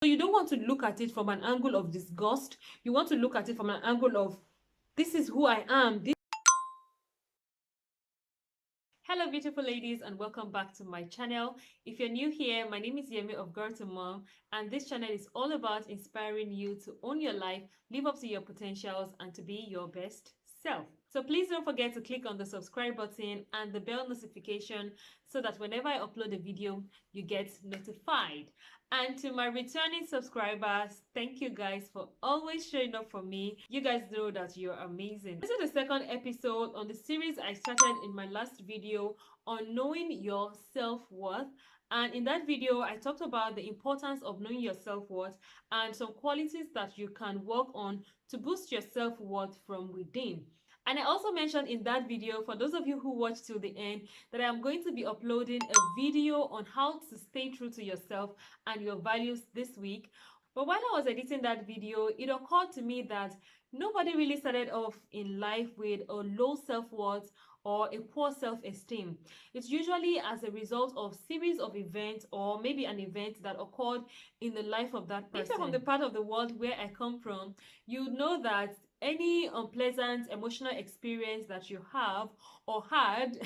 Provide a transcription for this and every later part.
So you don't want to look at it from an angle of disgust. You want to look at it from an angle of, this is who I am. Hello beautiful ladies, and welcome back to my channel. If you're new here, my name is Yemi of Girl to Mom, and this channel is all about inspiring you to own your life, live up to your potentials, and to be your best self. So please don't forget to click on the subscribe button and the bell notification so that whenever I upload a video, you get notified. And to my returning subscribers, thank you guys for always showing up for me. You guys know that you're amazing. This is the second episode on the series I started in my last video on knowing your self-worth. And in that video, I talked about the importance of knowing your self-worth and some qualities that you can work on to boost your self-worth from within. And I also mentioned in that video, for those of you who watched till the end, that I am going to be uploading a video on how to stay true to yourself and your values this week. But while I was editing that video, it occurred to me that nobody really started off in life with a low self-worth or a poor self-esteem. It's usually as a result of series of events, or maybe an event that occurred in the life of that person. If you're from the part of the world where I come from, you know that any unpleasant emotional experience that you have or had,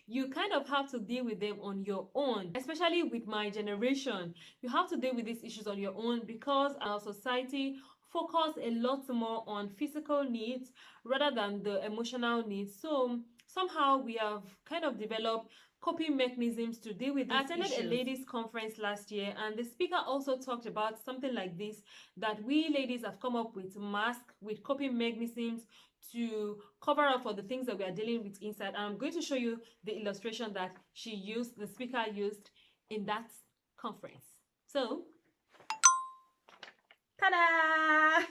you kind of have to deal with them on your own. Especially with my generation, you have to deal with these issues on your own because our society focus a lot more on physical needs rather than the emotional needs. So somehow we have kind of developed coping mechanisms to deal with these issues. I attended a ladies conference last year, and the speaker also talked about something like this, that we ladies have come up with masks, with coping mechanisms to cover up for the things that we are dealing with inside. And I'm going to show you the illustration that the speaker used in that conference. So, ta-da!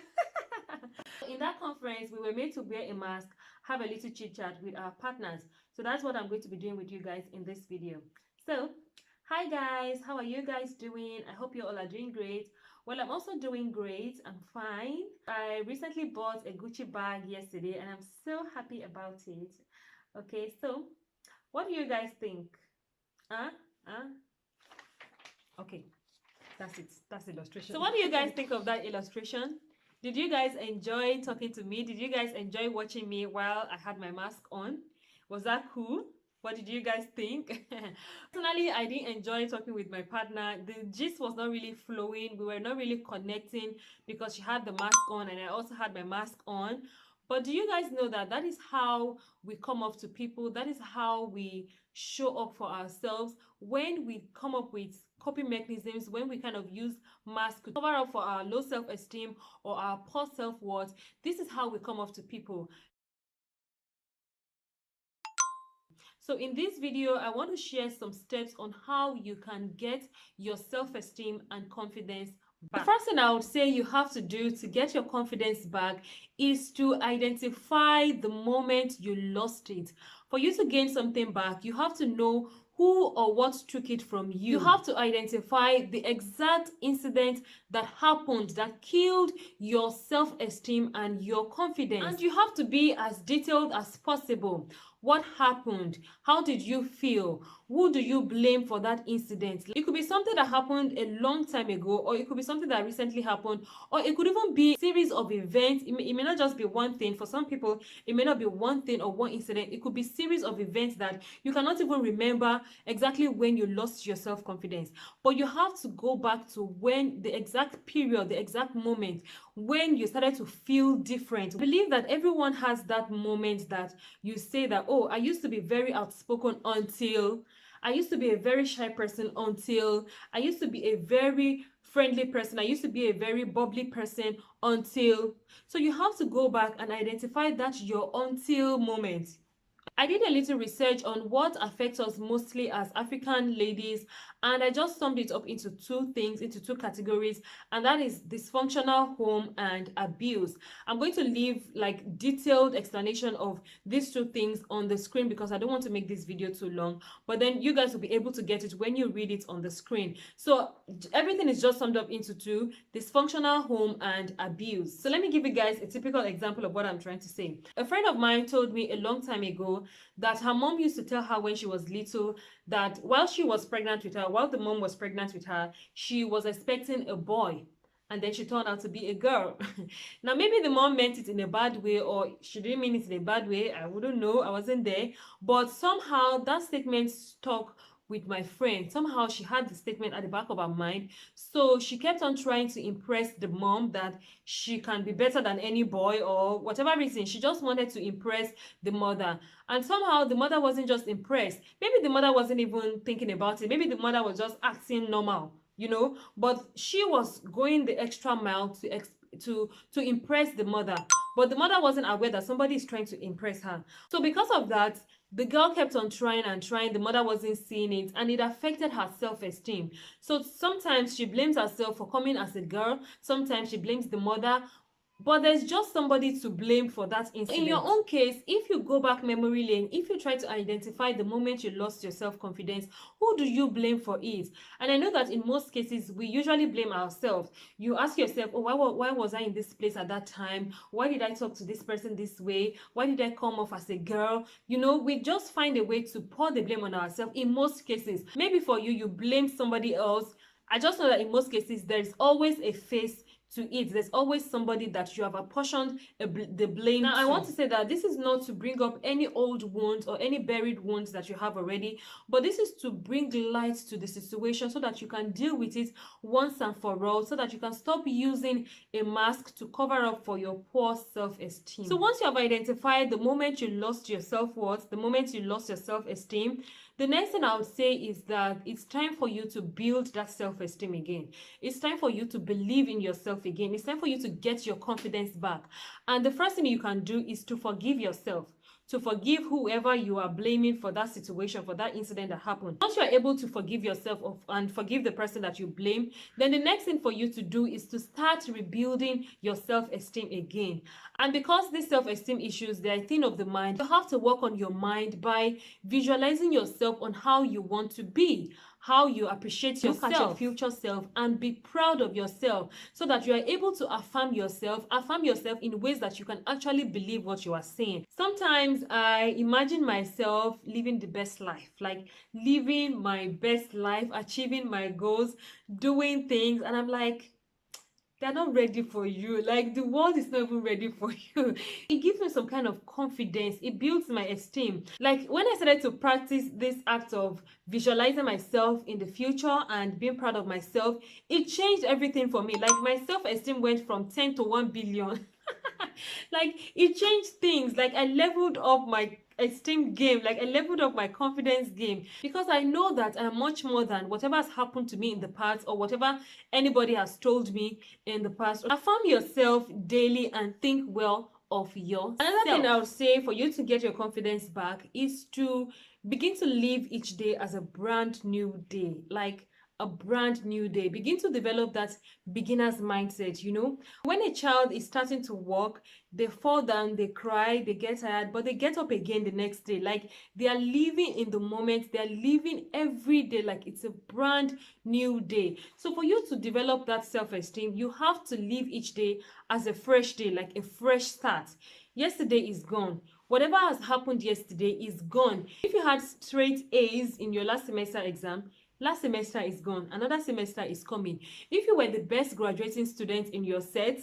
In that conference, we were made to wear a mask, have a little chit chat with our partners. So that's what I'm going to be doing with you guys in this video. So, hi guys, how are you guys doing? I hope you all are doing great. Well, I'm also doing great. I'm fine. I recently bought a Gucci bag yesterday and I'm so happy about it. Okay, so what do you guys think? Okay, that's it. That's the illustration. So what do you guys think of that illustration? Did you guys enjoy talking to me? Did you guys enjoy watching me while I had my mask on? Was that cool? What did you guys think? Personally, I didn't enjoy talking with my partner. The gist was not really flowing. We were not really connecting because she had the mask on and I also had my mask on. But do you guys know that that is how we come up to people? That is how we show up for ourselves. When we come up with coping mechanisms, when we kind of use masks to cover up for our low self-esteem or our poor self-worth, this is how we come up to people. So in this video, I want to share some steps on how you can get your self-esteem and confidence back. The first thing I would say you have to do to get your confidence back is to identify the moment you lost it. For you to gain something back, you have to know who or what took it from you. You have to identify the exact incident that happened that killed your self-esteem and your confidence. And you have to be as detailed as possible. What happened? How did you feel? Who do you blame for that incident? It could be something that happened a long time ago, or it could be something that recently happened, or it could even be a series of events. It may not just be one thing. For some people, it may not be one thing or one incident. It could be a series of events that you cannot even remember exactly when you lost your self-confidence. But you have to go back to when the exact period, the exact moment when you started to feel different. I believe that everyone has that moment that you say that, oh, I used to be very outspoken until, I used to be a very shy person until, I used to be a very friendly person, I used to be a very bubbly person until. So you have to go back and identify that your until moment. I did a little research on what affects us mostly as African ladies, and I just summed it up into two things, into two categories, and that is dysfunctional home and abuse. I'm going to leave like detailed explanation of these two things on the screen because I don't want to make this video too long, but then you guys will be able to get it when you read it on the screen. So everything is just summed up into two: dysfunctional home and abuse. So let me give you guys a typical example of what I'm trying to say. A friend of mine told me a long time ago that her mom used to tell her when she was little that while she was pregnant with her, while the mom was pregnant with her, she was expecting a boy. And then she turned out to be a girl. Now, maybe the mom meant it in a bad way, or she didn't mean it in a bad way. I wouldn't know. I wasn't there. But somehow that statement stuck with my friend. Somehow she had the statement at the back of her mind. So she kept on trying to impress the mom that she can be better than any boy, or whatever reason. She just wanted to impress the mother. And somehow the mother wasn't just impressed. Maybe the mother wasn't even thinking about it. Maybe the mother was just acting normal, you know, but she was going the extra mile to impress the mother. But the mother wasn't aware that somebody is trying to impress her. So because of that, the girl kept on trying and trying. The mother wasn't seeing it, and it affected her self-esteem. So sometimes she blames herself for coming as a girl. Sometimes she blames the mother. But there's just somebody to blame for that incident. In your own case, if you go back memory lane, if you try to identify the moment you lost your self-confidence, who do you blame for it? And I know that in most cases, we usually blame ourselves. You ask yourself, oh, why was I in this place at that time? Why did I talk to this person this way? Why did I come off as a girl? You know, we just find a way to pour the blame on ourselves in most cases. Maybe for you, you blame somebody else. I just know that in most cases, there's always a face to it. There's always somebody that you have apportioned the blame to. Now, I want to say that this is not to bring up any old wounds or any buried wounds that you have already, but this is to bring light to the situation so that you can deal with it once and for all, so that you can stop using a mask to cover up for your poor self-esteem. So once you have identified the moment you lost your self-worth, the moment you lost your self-esteem, the next thing I would say is that it's time for you to build that self-esteem again. It's time for you to believe in yourself again. It's time for you to get your confidence back. And the first thing you can do is to forgive yourself, to forgive whoever you are blaming for that situation, for that incident that happened. Once you are able to forgive yourself and forgive the person that you blame, then the next thing for you to do is to start rebuilding your self-esteem again. And because these self-esteem issues, they are a thing of the mind, you have to work on your mind by visualizing yourself on how you want to be, how you appreciate yourself. Look at your future self and be proud of yourself so that you are able to affirm yourself in ways that you can actually believe what you are saying. Sometimes I imagine myself living the best life, like living my best life, achieving my goals, doing things, and I'm like, they're not ready for you. Like, the world is not even ready for you. It gives me some kind of confidence. It builds my esteem. Like, when I started to practice this act of visualizing myself in the future and being proud of myself, it changed everything for me. Like, my self-esteem went from 10 to 1 billion. Like, it changed things. Like, I leveled up my esteem game, like I leveled up my confidence game, because I know that I'm much more than whatever has happened to me in the past or whatever anybody has told me in the past. Affirm yourself daily and think well of yourself. Another thing I would say for you to get your confidence back is to begin to live each day as a brand new day. Like a brand new day. Begin to develop that beginner's mindset, you know. When a child is starting to walk, they fall down, they cry, they get tired, but they get up again the next day. Like, they are living in the moment. They are living every day like it's a brand new day. So for you to develop that self-esteem, you have to live each day as a fresh day, like a fresh start. Yesterday is gone. Whatever has happened yesterday is gone. If you had straight A's in your last semester exam, last semester is gone. Another semester is coming. If you were the best graduating student in your set,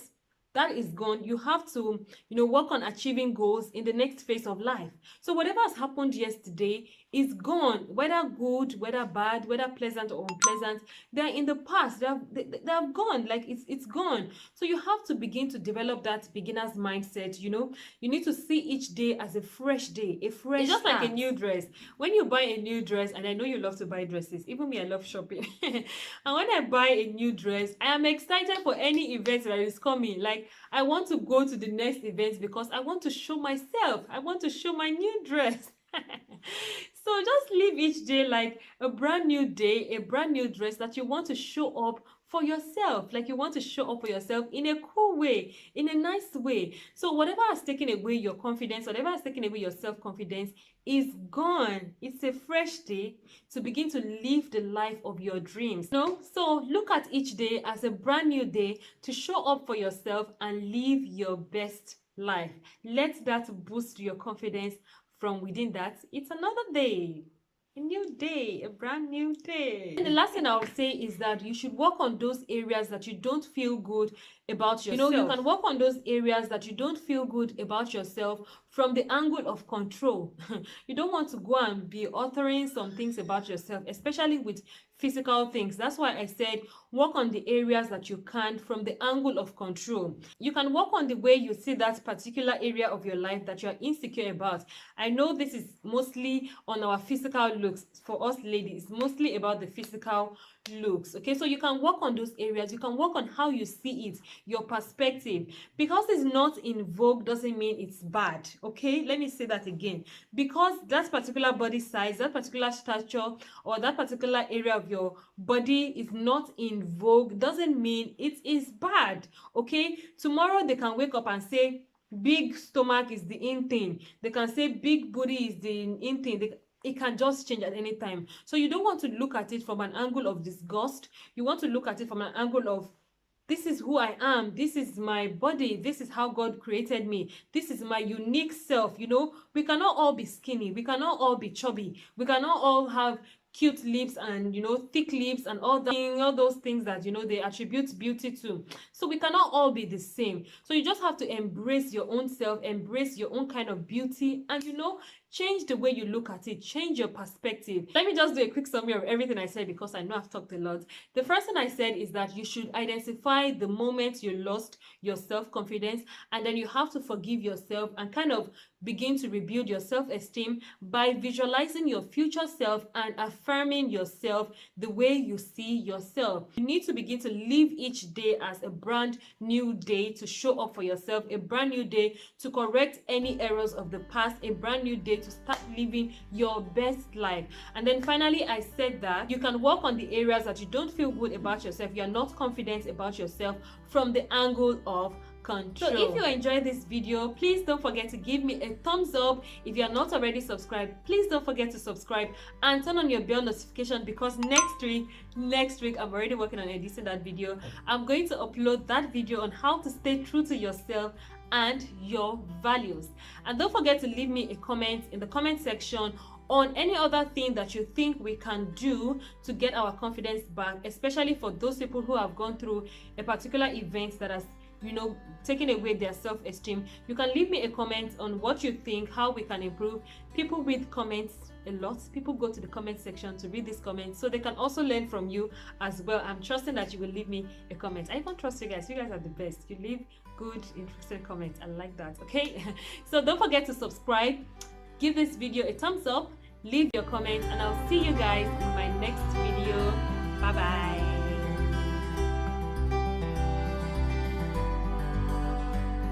that is gone. You have to, work on achieving goals in the next phase of life. So whatever has happened yesterday is gone, whether good, whether bad, whether pleasant or unpleasant. They're in the past. They have gone. Like, it's gone. So you have to begin to develop that beginner's mindset. You need to see each day as a fresh day, a fresh It's just start. Like a new dress. When you buy a new dress, and I know you love to buy dresses, even me, I love shopping. And when I buy a new dress, I am excited for any event that is coming. Like, I want to go to the next event because I want to show myself. I want to show my new dress. So just live each day like a brand new day, a brand new dress that you want to show up for yourself. Like, you want to show up for yourself in a cool way, in a nice way. So whatever has taken away your confidence, whatever has taken away your self-confidence is gone. It's a fresh day to begin to live the life of your dreams. So look at each day as a brand new day to show up for yourself and live your best life. Let that boost your confidence from within that, it's another day. A new day, a brand new day. And the last thing I would say is that you should work on those areas that you don't feel good about yourself. You can work on those areas that you don't feel good about yourself from the angle of control. You don't want to go and be authoring some things about yourself, especially with physical things. That's why I said work on the areas that you can from the angle of control. You can work on the way you see that particular area of your life that you are insecure about. I know this is mostly on our physical looks. For us ladies, mostly about the physical looks. Okay, so you can work on those areas. You can work on how you see it, your perspective. Because it's not in vogue doesn't mean it's bad. Okay, let me say that again. Because that particular body size, that particular stature, or that particular area of your body is not in vogue doesn't mean it is bad. Okay, tomorrow they can wake up and say big stomach is the in thing. They can say big booty is the in thing. It can just change at any time. So you don't want to look at it from an angle of disgust. You want to look at it from an angle of, this is who I am. This is my body. This is how God created me. This is my unique self. You know, we cannot all be skinny. We cannot all be chubby. We cannot all have cute lips and, you know, thick lips and all those things that, you know, they attribute beauty to. So we cannot all be the same. So you just have to embrace your own self, embrace your own kind of beauty, and, you know, change the way you look at it, change your perspective. Let me just do a quick summary of everything I said because I know I've talked a lot. The first thing I said is that you should identify the moment you lost your self-confidence, and then you have to forgive yourself and kind of begin to rebuild your self-esteem by visualizing your future self and affirming yourself the way you see yourself. You need to begin to live each day as a brand new day to show up for yourself, a brand new day to correct any errors of the past, a brand new day to start living your best life. And then finally, I said that you can work on the areas that you don't feel good about yourself, you're not confident about yourself, from the angle of control. So if you enjoyed this video, please don't forget to give me a thumbs up. If you are not already subscribed, please don't forget to subscribe and turn on your bell notification, because next week I'm already working on editing that video. I'm going to upload that video on how to stay true to yourself and your values. And don't forget to leave me a comment in the comment section on any other thing that you think we can do to get our confidence back, especially for those people who have gone through a particular event that has, you know, taking away their self-esteem. You can leave me a comment on what you think, how we can improve. People read comments a lot. People go to the comment section to read these comments so they can also learn from you as well. I'm trusting that you will leave me a comment. I even trust you guys. You guys are the best. You leave good, interesting comments. I like that. Okay, so don't forget to subscribe, give this video a thumbs up, leave your comments, and I'll see you guys in my next video. Bye bye.